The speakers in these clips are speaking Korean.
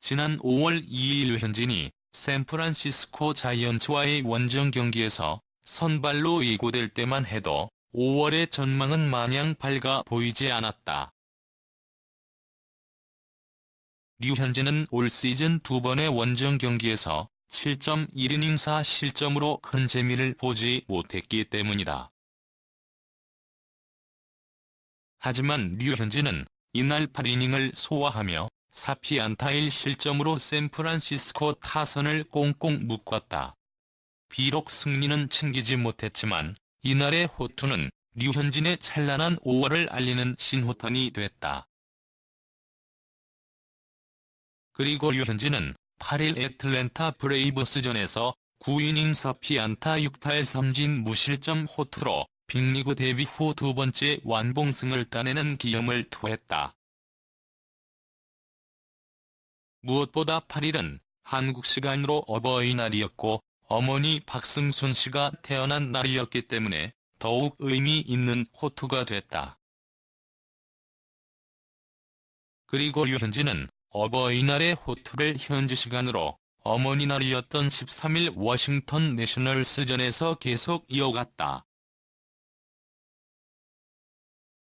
지난 5월 2일 류현진이 샌프란시스코 자이언츠와의 원정 경기에서 선발로 예고될 때만 해도 5월의 전망은 마냥 밝아 보이지 않았다. 류현진은 올 시즌 2번의 원정 경기에서 7.1이닝 4실점으로 큰 재미를 보지 못했기 때문이다. 하지만 류현진은 이날 8이닝을 소화하며 4피안타 1실점으로 샌프란시스코 타선을 꽁꽁 묶었다. 비록 승리는 챙기지 못했지만 이날의 호투는 류현진의 찬란한 5월을 알리는 신호탄이 됐다. 그리고 류현진은 8일 애틀랜타 브레이브스전에서 9이닝 4피안타 6타의 3진 무실점 호투로 빅리그 데뷔 후 두 번째 완봉승을 따내는 기염을 토했다. 무엇보다 8일은 한국 시간으로 어버이날이었고 어머니 박승순 씨가 태어난 날이었기 때문에 더욱 의미 있는 호투가 됐다. 그리고 류현진은 어버이날의 호투를 현지 시간으로 어머니 날이었던 13일 워싱턴 내셔널스전에서 계속 이어갔다.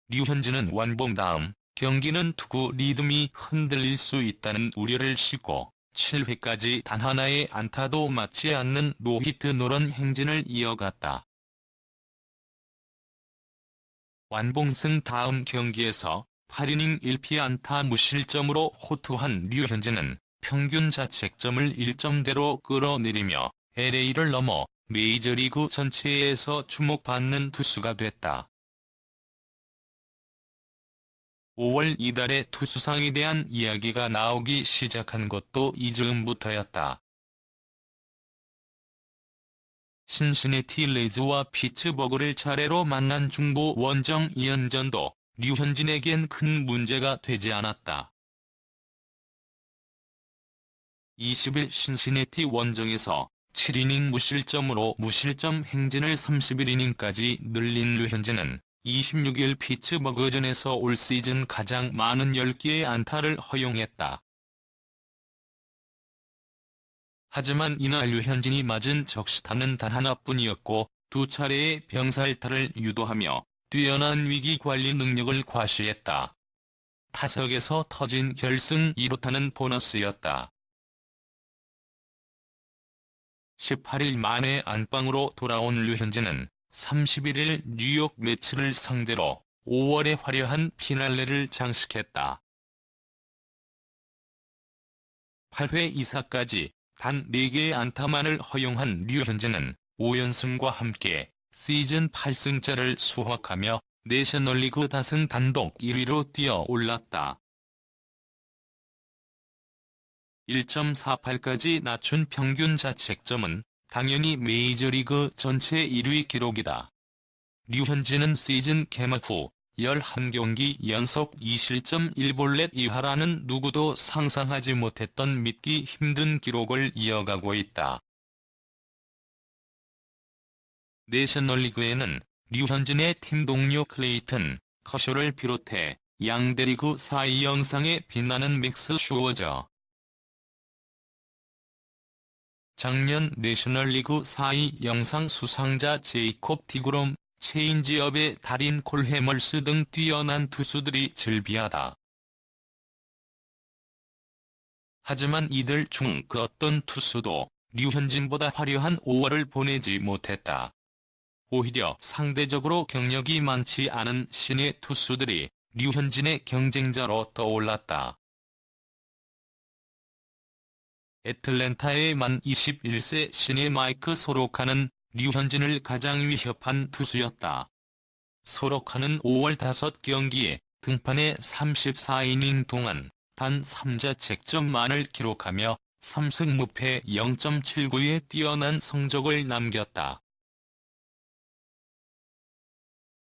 류현진은 완봉 다음 경기는 투구 리듬이 흔들릴 수 있다는 우려를 싣고 7회까지 단 하나의 안타도 맞지 않는 노히트 노런 행진을 이어갔다. 완봉승 다음 경기에서 8이닝 1피안타 무실점으로 호투한 류현진은 평균 자책점을 1점대로 끌어내리며 LA를 넘어 메이저리그 전체에서 주목받는 투수가 됐다. 5월 이달에 투수상에 대한 이야기가 나오기 시작한 것도 이즈음부터였다. 신시내티 레즈와 피츠버그를 차례로 만난 중부 원정 2연전도 류현진에겐 큰 문제가 되지 않았다. 20일 신시내티 원정에서 7이닝 무실점으로 무실점 행진을 31이닝까지 늘린 류현진은 26일 피츠버그전에서 올 시즌 가장 많은 10개의 안타를 허용했다. 하지만 이날 류현진이 맞은 적시타는 단 하나뿐이었고 두 차례의 병살타를 유도하며 뛰어난 위기 관리 능력을 과시했다. 타석에서 터진 결승 1호타는 보너스였다. 18일 만에 안방으로 돌아온 류현진은 31일 뉴욕 매츠를 상대로 5월의 화려한 피날레를 장식했다. 8회 2사까지 단 4개의 안타만을 허용한 류현진은 5연승과 함께 시즌 8승째를 수확하며 내셔널리그 다승 단독 1위로 뛰어올랐다. 1.48까지 낮춘 평균 자책점은 당연히 메이저리그 전체 1위 기록이다. 류현진은 시즌 개막 후 11경기 연속 2실점 1볼넷 이하라는 누구도 상상하지 못했던 믿기 힘든 기록을 이어가고 있다. 내셔널리그에는 류현진의 팀 동료 클레이튼 커쇼를 비롯해 양대리그 사이 영상에 빛나는 맥스 슈워저, 작년 내셔널리그 4위 영상 수상자 제이콥 디그롬, 체인지업의 달인 콜 해멀스 등 뛰어난 투수들이 즐비하다. 하지만 이들 중 그 어떤 투수도 류현진보다 화려한 5월을 보내지 못했다. 오히려 상대적으로 경력이 많지 않은 신예 투수들이 류현진의 경쟁자로 떠올랐다. 애틀랜타의 만 21세 신예 마이크 소로카는 류현진을 가장 위협한 투수였다. 소로카는 5월 5경기에 등판해 34이닝 동안 단 3자책점만을 기록하며 3승 무패 0.79의 뛰어난 성적을 남겼다.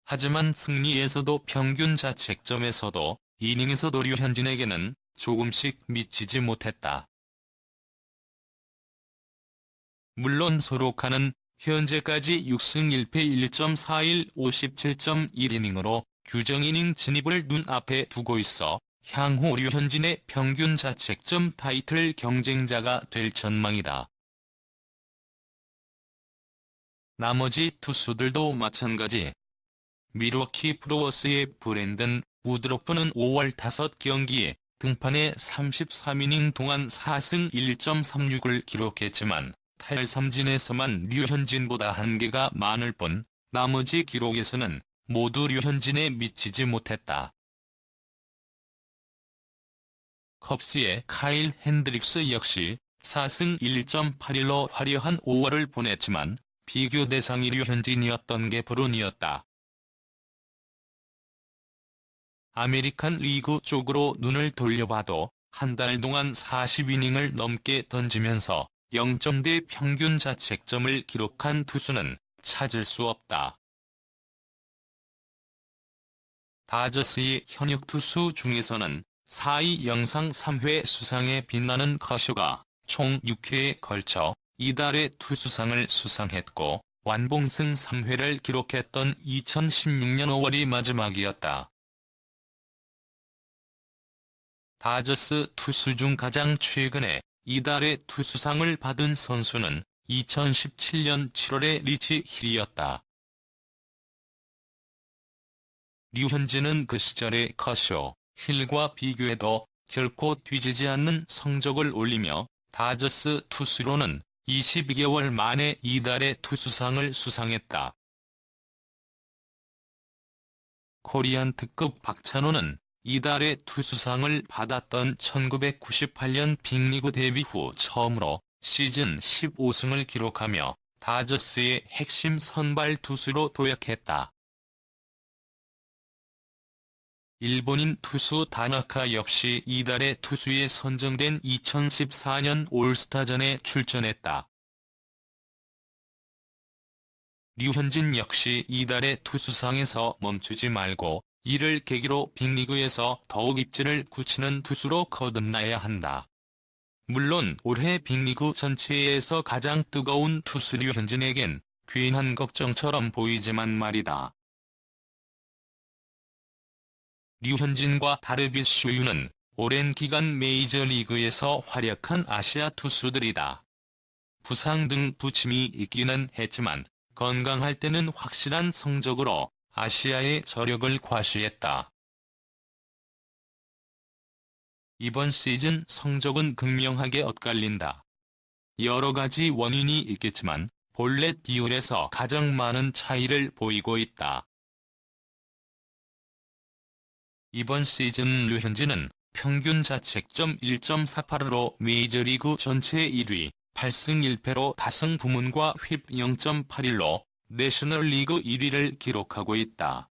하지만 승리에서도 평균 자책점에서도 이닝에서도 류현진에게는 조금씩 미치지 못했다. 물론 소로카는 현재까지 6승 1패 1.41 57.1이닝으로 규정이닝 진입을 눈앞에 두고 있어 향후 류현진의 평균 자책점 타이틀 경쟁자가 될 전망이다. 나머지 투수들도 마찬가지. 밀워키 브루어스의 브랜든 우드로프는 5월 5경기에 등판해 33이닝 동안 4승 1.36을 기록했지만 탈삼진에서만 류현진보다 한계가 많을 뿐 나머지 기록에서는 모두 류현진에 미치지 못했다. 컵스의 카일 핸드릭스 역시 4승 1.81로 화려한 5월을 보냈지만 비교 대상이 류현진이었던 게 불운이었다. 아메리칸 리그 쪽으로 눈을 돌려봐도 한 달 동안 40이닝을 넘게 던지면서 0점대 평균 자책점을 기록한 투수는 찾을 수 없다. 다저스의 현역 투수 중에서는 4위 영상 3회 수상에 빛나는 커쇼가 총 6회에 걸쳐 이달의 투수상을 수상했고 완봉승 3회를 기록했던 2016년 5월이 마지막이었다. 다저스 투수 중 가장 최근에 이달의 투수상을 받은 선수는 2017년 7월의 리치 힐이었다. 류현진은 그 시절의 커쇼, 힐과 비교해도 결코 뒤지지 않는 성적을 올리며 다저스 투수로는 22개월 만에 이달의 투수상을 수상했다. 코리안 특급 박찬호는 이달의 투수상을 받았던 1998년 빅리그 데뷔 후 처음으로 시즌 15승을 기록하며 다저스의 핵심 선발 투수로 도약했다. 일본인 투수 다나카 역시 이달의 투수에 선정된 2014년 올스타전에 출전했다. 류현진 역시 이달의 투수상에서 멈추지 말고 이를 계기로 빅리그에서 더욱 입지를 굳히는 투수로 거듭나야 한다. 물론 올해 빅리그 전체에서 가장 뜨거운 투수 류현진에겐 괜한 걱정처럼 보이지만 말이다. 류현진과 다르비슈유는 오랜 기간 메이저리그에서 활약한 아시아 투수들이다. 부상 등 부침이 있기는 했지만 건강할 때는 확실한 성적으로 아시아의 저력을 과시했다. 이번 시즌 성적은 극명하게 엇갈린다. 여러 가지 원인이 있겠지만 볼넷 비율에서 가장 많은 차이를 보이고 있다. 이번 시즌 류현진은 평균 자책점 1.48으로 메이저리그 전체 1위, 8승 1패로 다승 부문과 휩 0.81로 내셔널리그 1위를 기록하고 있다.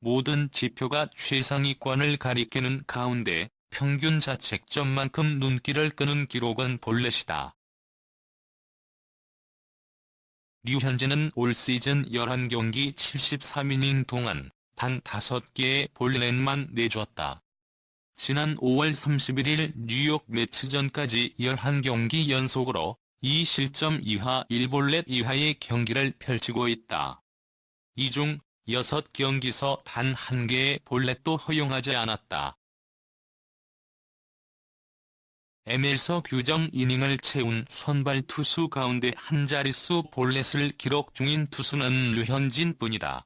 모든 지표가 최상위권을 가리키는 가운데 평균 자책점만큼 눈길을 끄는 기록은 볼넷이다. 류현진은 올 시즌 11경기 73이닝 동안 단 5개의 볼넷만 내줬다. 지난 5월 31일 뉴욕 매치전까지 11경기 연속으로 2실점 이하 1볼넷 이하의 경기를 펼치고 있다. 이 중 6경기서 단 1개의 볼넷도 허용하지 않았다. ML서 규정 이닝을 채운 선발 투수 가운데 한 자릿수 볼넷을 기록 중인 투수는 류현진뿐이다.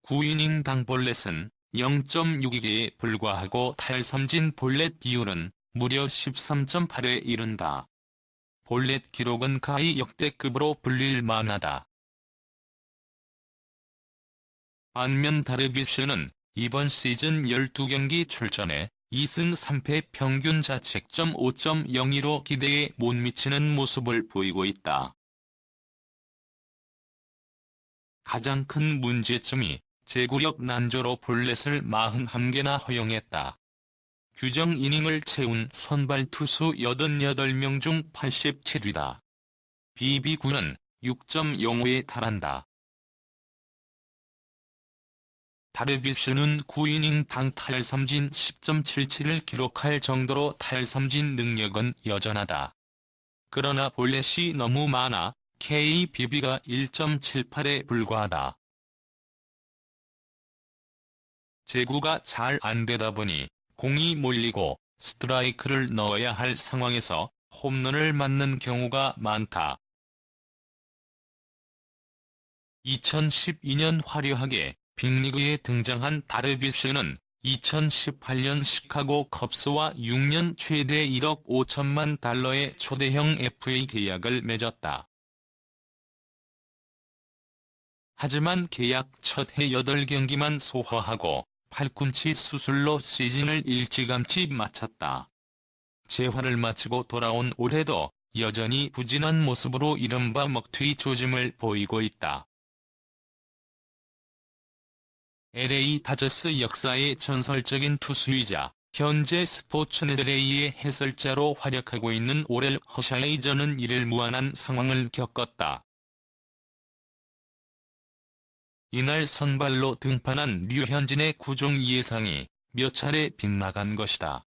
9이닝당 볼넷은 0.62개에 불과하고 탈삼진 볼넷 비율은 무려 13.8에 이른다. 볼넷 기록은 가히 역대급으로 불릴 만하다. 반면 다르비슈는 이번 시즌 12경기 출전에 2승 3패 평균 자책점 5.02로 기대에 못 미치는 모습을 보이고 있다. 가장 큰 문제점이 제구력 난조로 볼넷을 41개나 허용했다. 규정 이닝을 채운 선발 투수 88명 중 87위다. BB9는 6.05에 달한다. 다르비슈는 9이닝당 탈삼진 10.77을 기록할 정도로 탈삼진 능력은 여전하다. 그러나 볼넷이 너무 많아 KBB가 1.78에 불과하다. 제구가 잘 안되다 보니 공이 몰리고 스트라이크를 넣어야 할 상황에서 홈런을 맞는 경우가 많다. 2012년 화려하게 빅리그에 등장한 다르비쉬는 2018년 시카고 컵스와 6년 최대 1억 5천만 달러의 초대형 FA 계약을 맺었다. 하지만 계약 첫 해 8경기만 소화하고 팔꿈치 수술로 시즌을 일찌감치 마쳤다. 재활을 마치고 돌아온 올해도 여전히 부진한 모습으로 이른바 먹튀 조짐을 보이고 있다. LA 다저스 역사의 전설적인 투수이자 현재 스포츠넷의 해설자로 활약하고 있는 오렐 허샤이저는 이를 무한한 상황을 겪었다. 이날 선발로 등판한 류현진의 구종 예상이 몇 차례 빗나간 것이다.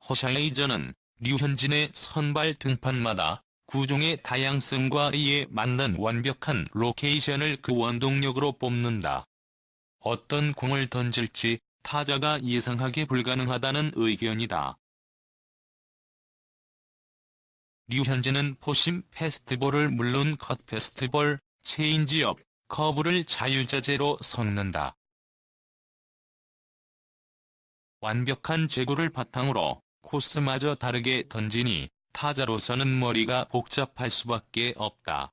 허샤이저는 류현진의 선발 등판마다 구종의 다양성과 이에 맞는 완벽한 로케이션을 그 원동력으로 뽑는다. 어떤 공을 던질지 타자가 예상하기 불가능하다는 의견이다. 류현진은 포심 패스트볼을 물론 컷 패스트볼, 체인지업, 커브를 자유자재로 섞는다. 완벽한 제구를 바탕으로 코스마저 다르게 던지니 타자로서는 머리가 복잡할 수밖에 없다.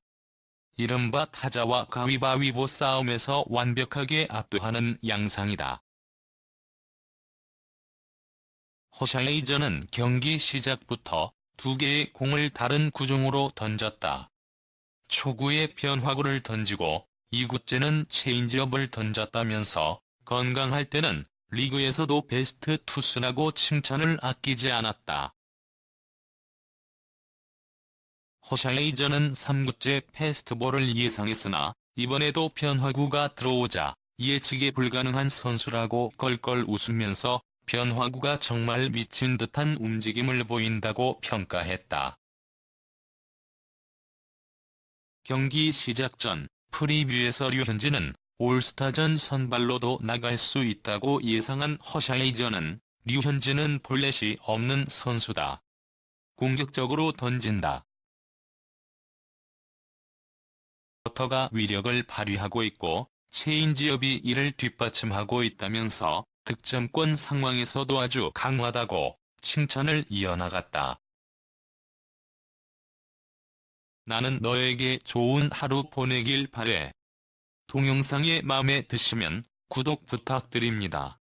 이른바 타자와 가위바위보 싸움에서 완벽하게 압도하는 양상이다. 허샤이저는 경기 시작부터 2개의 공을 다른 구종으로 던졌다. 초구에 변화구를 던지고 2구째는 체인지업을 던졌다면서 건강할 때는 리그에서도 베스트 투수라고 칭찬을 아끼지 않았다. 허샤이저는 3구째 패스트볼을 예상했으나 이번에도 변화구가 들어오자 예측이 불가능한 선수라고 껄껄 웃으면서 변화구가 정말 미친 듯한 움직임을 보인다고 평가했다. 경기 시작 전 프리뷰에서 류현진은 올스타전 선발로도 나갈 수 있다고 예상한 허샤이저는 류현진은 볼넷이 없는 선수다. 공격적으로 던진다. 버터가 위력을 발휘하고 있고 체인지업이 이를 뒷받침하고 있다면서 득점권 상황에서도 아주 강하다고 칭찬을 이어나갔다. 나는 너에게 좋은 하루 보내길 바래. 동영상이 마음에 드시면 구독 부탁드립니다.